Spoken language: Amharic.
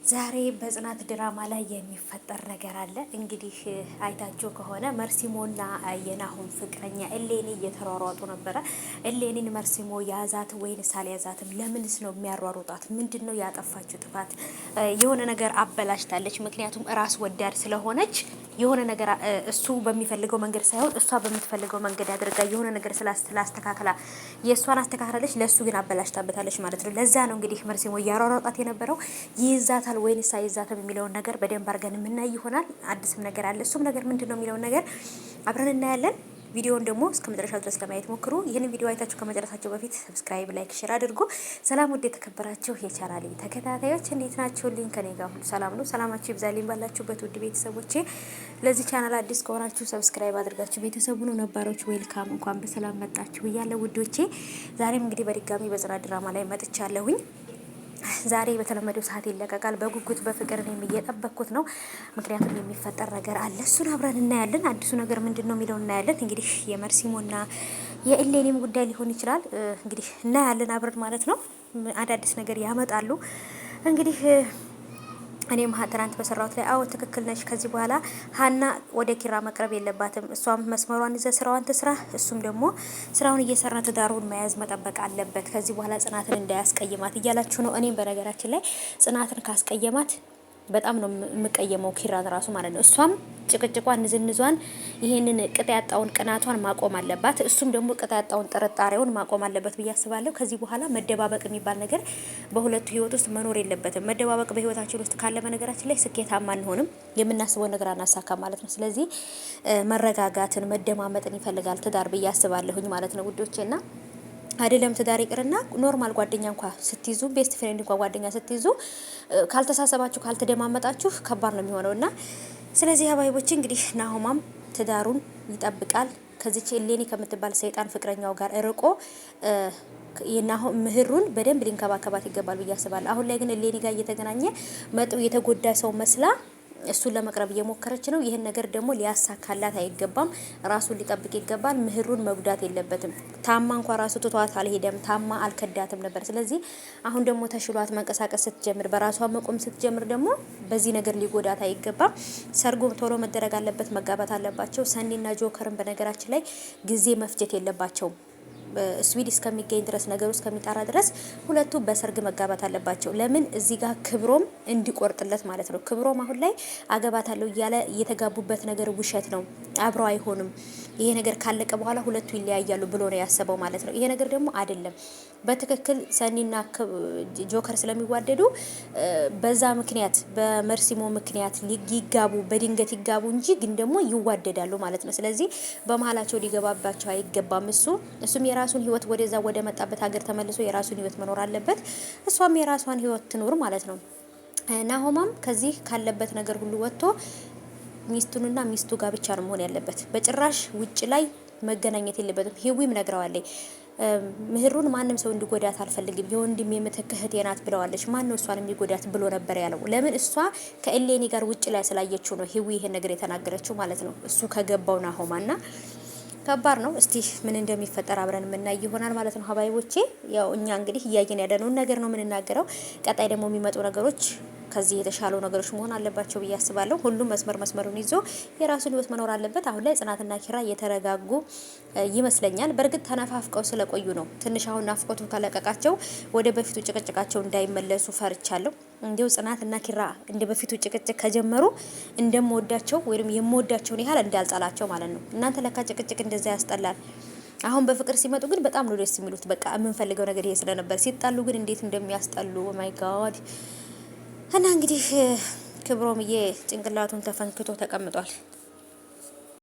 ዛሬ በጽናት ድራማ ላይ የሚፈጠር ነገር አለ። እንግዲህ አይታችሁ ከሆነ መርሲሞና የናሁም ፍቅረኛ እሌኒ እየተሯሯጡ ነበረ። እሌኒን መርሲሞ ያዛት ወይንስ አልያዛትም? ለምንስ ነው የሚያሯሩጣት? ምንድን ነው ያጠፋችው ጥፋት? የሆነ ነገር አበላሽታለች። ምክንያቱም ራስ ወዳድ ስለሆነች የሆነ ነገር እሱ በሚፈልገው መንገድ ሳይሆን እሷ በምትፈልገው መንገድ አድርጋ የሆነ ነገር ስላስተካከላ የእሷን አስተካክላለች፣ ለእሱ ግን አበላሽታበታለች ማለት ነው። ለዛ ነው እንግዲህ መርሲሞ እያሯሯጣት የነበረው። ይይዛታል ወይንስ አይዛትም የሚለውን ነገር በደንብ አድርገን የምናይ ይሆናል። አዲስም ነገር አለ። እሱም ነገር ምንድነው የሚለውን ነገር አብረን እናያለን። ቪዲዮውን ደግሞ እስከ መጨረሻው ድረስ ለማየት ሞክሩ። ይህንን ቪዲዮ አይታችሁ ከመጨረሳችሁ በፊት ሰብስክራይብ፣ ላይክ፣ ሼር አድርጉ። ሰላም ውድ የተከበራችሁ የቻናሌ ተከታታዮች እንዴት ናችሁልኝ? ከኔ ጋር ሁሉ ሰላም ነው። ሰላማችሁ ይብዛልኝ ባላችሁበት ውድ ቤተሰቦቼ። ለዚህ ቻናል አዲስ ከሆናችሁ ሰብስክራይብ አድርጋችሁ ቤተሰቡ ነው። ነባሮች ዌልካም፣ እንኳን በሰላም መጣችሁ እያለ ውዶቼ፣ ዛሬም እንግዲህ በድጋሚ በጽናት ድራማ ላይ መጥቻለሁኝ። ዛሬ በተለመደው ሰዓት ይለቀቃል። በጉጉት በፍቅር እኔም እየጠበቅኩት ነው። ምክንያቱም የሚፈጠር ነገር አለ። እሱን አብረን እናያለን። አዲሱ ነገር ምንድን ነው የሚለው እናያለን። እንግዲህ የመርሲሞና የእሌኒም ጉዳይ ሊሆን ይችላል። እንግዲህ እናያለን አብረን ማለት ነው። አዳዲስ ነገር ያመጣሉ እንግዲህ እኔም ትናንት በሰራሁት ላይ ትክክል ነሽ። ከዚህ በኋላ ሀና ወደ ኪራ መቅረብ የለባትም። እሷም መስመሯን ይዘ ስራዋን ትስራ፣ እሱም ደግሞ ስራውን እየሰራ ትዳሩን መያዝ መጠበቅ አለበት። ከዚህ በኋላ ጽናትን እንዳያስቀይማት እያላችሁ ነው። እኔም በነገራችን ላይ ጽናትን ካስቀየማት በጣም ነው የምቀየመው ኪራን ራሱ ማለት ነው። እሷም ጭቅጭቋን፣ ንዝንዟን፣ ይሄንን ቅጥ ያጣውን ቅናቷን ማቆም አለባት። እሱም ደግሞ ቅጥ ያጣውን ጥርጣሬውን ማቆም አለበት ብዬ አስባለሁ። ከዚህ በኋላ መደባበቅ የሚባል ነገር በሁለቱ ህይወት ውስጥ መኖር የለበትም። መደባበቅ በህይወታችን ውስጥ ካለ በነገራችን ላይ ስኬታማ አንሆንም፣ የምናስበው ነገር አናሳካም ማለት ነው። ስለዚህ መረጋጋትን፣ መደማመጥን ይፈልጋል ትዳር ብዬ አስባለሁኝ ማለት ነው ውዶቼና አይደለም ትዳር ይቅርና ኖርማል ጓደኛ እንኳን ስትይዙ ቤስት ፍሬንድ እንኳን ጓደኛ ስትይዙ ካልተሳሰባችሁ ካልተደማመጣችሁ ከባድ ነው የሚሆነውና ስለዚህ አባይቦች እንግዲህ ናሆማም ትዳሩን ይጠብቃል። ከዚች እሌኒ ከምትባል ሰይጣን ፍቅረኛው ጋር እርቆ የናሆም ምህሩን በደንብ ሊንከባከባት ይገባል ብዬ አስባለሁ። አሁን ላይ ግን እሌኒ ጋር እየተገናኘ መጡ የተጎዳ ሰው መስላ እሱን ለመቅረብ እየሞከረች ነው። ይህን ነገር ደግሞ ሊያሳካላት አይገባም። ራሱን ሊጠብቅ ይገባል። ምህሩን መጉዳት የለበትም። ታማ እንኳን ራሱ ትቷት አልሄደም። ታማ አልከዳትም ነበር። ስለዚህ አሁን ደግሞ ተሽሏት መንቀሳቀስ ስትጀምር፣ በራሷ መቆም ስትጀምር ደግሞ በዚህ ነገር ሊጎዳት አይገባም። ሰርጉ ቶሎ መደረግ አለበት። መጋባት አለባቸው። ሰኒና ጆከርን በነገራችን ላይ ጊዜ መፍጀት የለባቸውም። ስዊድ እስከሚገኝ ድረስ ነገሩ እስከሚጣራ ድረስ ሁለቱ በሰርግ መጋባት አለባቸው። ለምን እዚህ ጋር ክብሮም እንዲቆርጥለት ማለት ነው። ክብሮም አሁን ላይ አገባታለሁ እያለ የተጋቡበት ነገር ውሸት ነው። አብረው አይሆንም። ይሄ ነገር ካለቀ በኋላ ሁለቱ ይለያያሉ ብሎ ነው ያሰበው ማለት ነው። ይሄ ነገር ደግሞ አይደለም። በትክክል ሰኒና ጆከር ስለሚዋደዱ በዛ ምክንያት በመርሲሞ ምክንያት ይጋቡ፣ በድንገት ይጋቡ እንጂ ግን ደግሞ ይዋደዳሉ ማለት ነው። ስለዚህ በመሀላቸው ሊገባባቸው አይገባም። እሱም የራሱን ህይወት ወደዛ ወደ መጣበት ሀገር ተመልሶ የራሱን ህይወት መኖር አለበት። እሷም የራሷን ህይወት ትኖር ማለት ነው። ናሆማም ከዚህ ካለበት ነገር ሁሉ ወጥቶ ሚስቱንና ሚስቱ ጋር ብቻ ነው መሆን ያለበት። በጭራሽ ውጭ ላይ መገናኘት የለበትም። ህዊም ነግረዋለች። ምህሩን ማንም ሰው እንዲጎዳት አልፈልግም፣ የወንድም የምትክ እህቴ ናት ብለዋለች። ማን ነው እሷን የሚጎዳት ብሎ ነበር ያለው። ለምን እሷ ከእሌኒ ጋር ውጭ ላይ ስላየችው ነው ህዊ ይሄን ነገር የተናገረችው ማለት ነው። እሱ ከገባው ናሆማና ከባድ ነው። እስቲ ምን እንደሚፈጠር አብረን የምናይ ይሆናል ማለት ነው። ሀባይቦቼ ያው እኛ እንግዲህ እያየን ያለነውን ነገር ነው የምንናገረው። ቀጣይ ደግሞ የሚመጡ ነገሮች ከዚህ የተሻሉ ነገሮች መሆን አለባቸው ብዬ አስባለሁ። ሁሉም መስመሩን ይዞ የራሱን ህይወት መኖር አለበት። አሁን ላይ ጽናትና ኪራ እየተረጋጉ ይመስለኛል። በእርግጥ ተነፋፍቀው ስለቆዩ ነው ትንሽ አሁን ናፍቆቱ ከለቀቃቸው ወደ በፊቱ ጭቅጭቃቸው እንዳይመለሱ ፈርቻለሁ። እንዲሁ ጽናትና ኪራ እንደ በፊቱ ጭቅጭቅ ከጀመሩ እንደምወዳቸው ወይም የምወዳቸውን ያህል እንዳልጠላቸው ማለት ነው። እናንተ ለካ ጭቅጭቅ እንደዛ ያስጠላል። አሁን በፍቅር ሲመጡ ግን በጣም ነው ደስ የሚሉት። በቃ የምንፈልገው ነገር ይሄ ስለነበር፣ ሲጣሉ ግን እንዴት እንደሚያስጠሉ ማይ ጋድ። እና እንግዲህ ክብሮምዬ ጭንቅላቱን ተፈንክቶ ተቀምጧል።